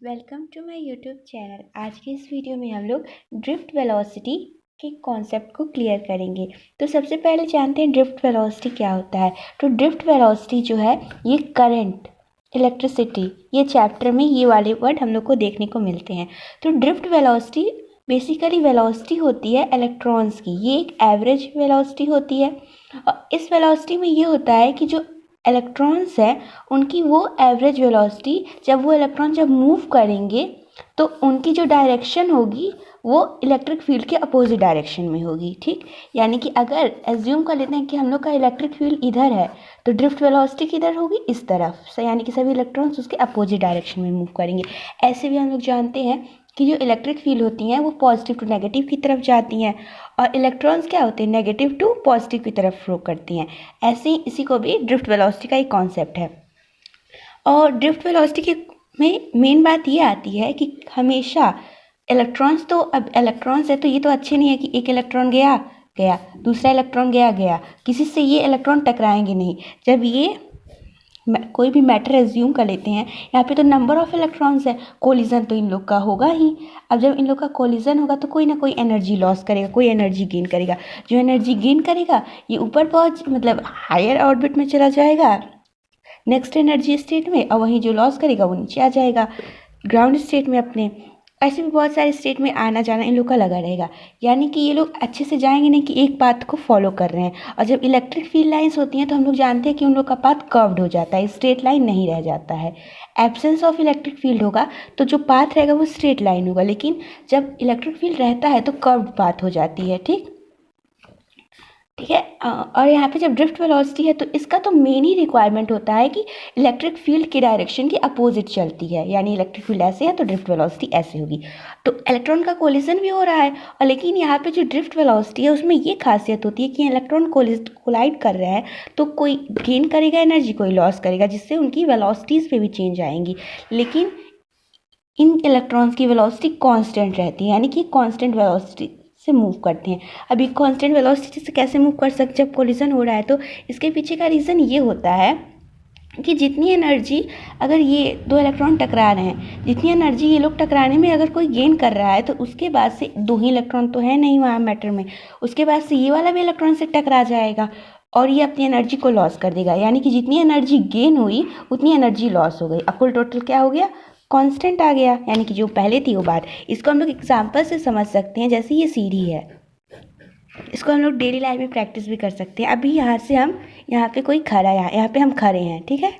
Welcome to my YouTube channel. आज के इस वीडियो में हम लोग ड्रिफ्ट वेलोसिटी के कॉन्सेप्ट को क्लियर करेंगे। तो सबसे पहले जानते हैं ड्रिफ्ट वेलोसिटी क्या होता है। तो ड्रिफ्ट वेलोसिटी जो है ये करंट, इलेक्ट्रिसिटी, ये चैप्टर में ये वाले वर्ड हम लोग को देखने को मिलते हैं। तो ड्रिफ्ट वेलोसिटी बेसिकली वेलोसिटी होती है इलेक्ट्रॉन्स की। ये एक एवरेज वेलोसिटी होती है और इस वेलोसिटी में ये होता है कि जो इलेक्ट्रॉन्स हैं उनकी वो एवरेज वेलोसिटी जब मूव करेंगे तो उनकी जो डायरेक्शन होगी वो इलेक्ट्रिक फील्ड के अपोजिट डायरेक्शन में होगी। ठीक, यानी कि अगर एज्यूम कर लेते हैं कि हम लोग का इलेक्ट्रिक फील्ड इधर है तो ड्रिफ्ट वेलोसिटी किधर होगी, इस तरफ से, यानी कि सभी इलेक्ट्रॉन्स उसके अपोजिट डायरेक्शन में मूव करेंगे। ऐसे भी हम लोग जानते हैं कि जो इलेक्ट्रिक फील्ड होती हैं वो पॉजिटिव टू नेगेटिव की तरफ जाती हैं और इलेक्ट्रॉन्स क्या होते हैं, नेगेटिव टू पॉजिटिव की तरफ फ्लो करती हैं। ऐसे ही इसी को भी ड्रिफ्ट वेलोसिटी का एक कॉन्सेप्ट है। और ड्रिफ्ट वेलोसिटी के में मेन बात ये आती है कि हमेशा इलेक्ट्रॉन्स, तो अब इलेक्ट्रॉन्स है तो ये तो अच्छे नहीं है कि एक इलेक्ट्रॉन गया गया, दूसरा इलेक्ट्रॉन गया गया, किसी से ये इलेक्ट्रॉन टकराएंगे नहीं। जब ये कोई भी मैटर एज्यूम कर लेते हैं, यहाँ पे तो नंबर ऑफ इलेक्ट्रॉन्स है, कोलिजन तो इन लोग का होगा ही। अब जब इन लोग का कोलिजन होगा तो कोई ना कोई एनर्जी लॉस करेगा, कोई एनर्जी गेन करेगा। जो एनर्जी गेन करेगा ये ऊपर पहुँच मतलब हायर ऑर्बिट में चला जाएगा नेक्स्ट एनर्जी स्टेट में, और वहीं जो लॉस करेगा वो नीचे आ जाएगा ग्राउंड स्टेट में अपने। ऐसे भी बहुत सारे स्टेट में आना जाना इन लोग का लगा रहेगा, यानी कि ये लोग अच्छे से जाएंगे नहीं कि एक पाथ को फॉलो कर रहे हैं। और जब इलेक्ट्रिक फील्ड लाइंस होती हैं तो हम लोग जानते हैं कि उन लोग का पाथ कर्व्ड हो जाता है, स्ट्रेट लाइन नहीं रह जाता है। एब्सेंस ऑफ इलेक्ट्रिक फील्ड होगा तो जो पाथ रहेगा वो स्ट्रेट लाइन होगा, लेकिन जब इलेक्ट्रिक फील्ड रहता है तो कर्व्ड पाथ हो जाती है। ठीक है। और यहाँ पे जब ड्रिफ्ट वेलोसिटी है तो इसका तो मेन ही रिक्वायरमेंट होता है कि इलेक्ट्रिक फील्ड की डायरेक्शन की अपोजिट चलती है, यानी इलेक्ट्रिक फील्ड ऐसे है तो ड्रिफ्ट वेलोसिटी ऐसे होगी। तो इलेक्ट्रॉन का कोलिजन भी हो रहा है, और लेकिन यहाँ पे जो ड्रिफ्ट वेलोसिटी है उसमें ये खासियत होती है कि इलेक्ट्रॉन कोलाइड कर रहा है तो कोई गेन करेगा एनर्जी, कोई लॉस करेगा, जिससे उनकी वेलोसिटीज़ पे भी चेंज आएंगी। लेकिन इन इलेक्ट्रॉन्स की वेलोसिटी कांस्टेंट रहती है, यानी कि कांस्टेंट वेलोसिटी से मूव करते हैं। अभी कांस्टेंट वेलोसिटी से कैसे मूव कर सकते जब कोलिजन हो रहा है, तो इसके पीछे का रीज़न ये होता है कि जितनी एनर्जी, अगर ये दो इलेक्ट्रॉन टकरा रहे हैं, जितनी एनर्जी ये लोग टकराने में अगर कोई गेन कर रहा है तो उसके बाद से दो ही इलेक्ट्रॉन तो है नहीं वहाँ मैटर में, उसके बाद से ये वाला भी इलेक्ट्रॉन से टकरा जाएगा और ये अपनी एनर्जी को लॉस कर देगा। यानी कि जितनी एनर्जी गेन हुई उतनी एनर्जी लॉस हो गई, अब कुल टोटल क्या हो गया, कांस्टेंट आ गया, यानी कि जो पहले थी वो बात। इसको हम लोग एग्जांपल से समझ सकते हैं, जैसे ये सीढ़ी है, इसको हम लोग डेली लाइफ में प्रैक्टिस भी कर सकते हैं। अभी यहाँ से हम, यहाँ पे कोई खड़ा है, यहाँ पे हम खड़े हैं, ठीक है।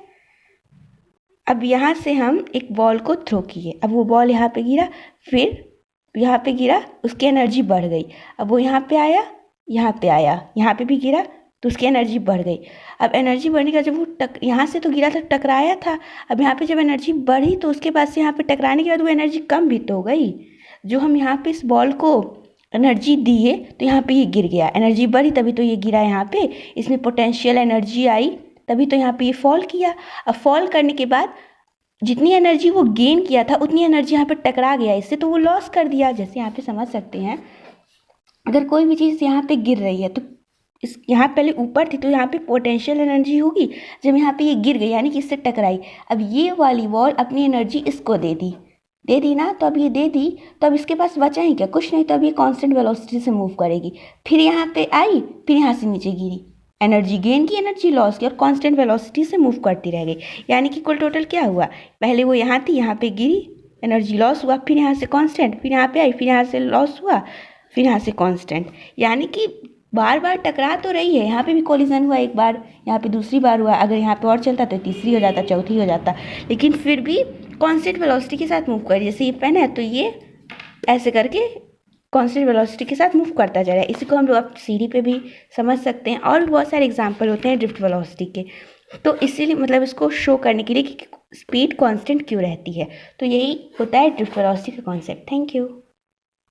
अब यहाँ से हम एक बॉल को थ्रो किए, अब वो बॉल यहाँ पे गिरा, फिर यहाँ पे गिरा, उसकी एनर्जी बढ़ गई। अब वो यहाँ पे आया, यहाँ पे आया, यहाँ पे भी गिरा तो उसकी एनर्जी बढ़ गई। अब एनर्जी बढ़ने के बाद जब वो यहाँ से तो गिरा था, टकराया था, अब यहाँ पे जब एनर्जी बढ़ी तो उसके बाद से यहाँ पे टकराने के बाद वो एनर्जी कम भी तो हो गई। जो हम यहाँ पे इस बॉल को एनर्जी दिए तो यहाँ पे ये गिर गया, एनर्जी बढ़ी तभी तो ये गिरा, यहाँ पे इसमें पोटेंशियल एनर्जी आई तभी तो यहाँ पे ये फॉल किया। अब फॉल करने के बाद जितनी एनर्जी वो गेन किया था उतनी एनर्जी यहाँ पे टकरा गया इससे, तो वो लॉस कर दिया। जैसे यहाँ पे समझ सकते हैं, अगर कोई भी चीज़ यहाँ पे गिर रही है तो इस यहाँ पहले ऊपर थी तो यहाँ पे पोटेंशियल एनर्जी होगी, जब यहाँ पे ये गिर गई यानी कि इससे टकराई, अब ये वाली बॉल अपनी एनर्जी इसको दे दी ना, तो अब ये दे दी तो अब इसके पास बचा ही क्या, कुछ नहीं। तो अब ये कांस्टेंट वेलोसिटी से मूव करेगी, फिर यहाँ पे आई, फिर यहाँ से नीचे गिरी, एनर्जी गेन की, एनर्जी लॉस की, और कांस्टेंट वेलोसिटी से मूव करती रह गई। यानी कि कुल टोटल क्या हुआ, पहले वो यहाँ थी, यहाँ पे गिरी, एनर्जी लॉस हुआ, फिर यहाँ से कांस्टेंट, फिर यहाँ पे आई, फिर यहाँ से लॉस हुआ, फिर यहाँ से कांस्टेंट। यानी कि बार बार टकरा तो रही है, यहाँ पे भी कोलिजन हुआ एक बार, यहाँ पे दूसरी बार हुआ, अगर यहाँ पे और चलता तो तीसरी हो जाता, चौथी हो जाता, लेकिन फिर भी कांस्टेंट वेलोसिटी के साथ मूव कर, जैसे ये पेन है तो ये ऐसे करके कांस्टेंट वेलोसिटी के साथ मूव करता जा रहा है। इसी को हम लोग अब सीढ़ी पे भी समझ सकते हैं, और भी बहुत सारे एग्जाम्पल होते हैं ड्रिफ्ट वेलोसिटी के। तो इसीलिए मतलब इसको शो करने के लिए कि स्पीड कांस्टेंट क्यों रहती है, तो यही होता है ड्रिफ्ट वेलोसिटी का कॉन्सेप्ट। Thank you.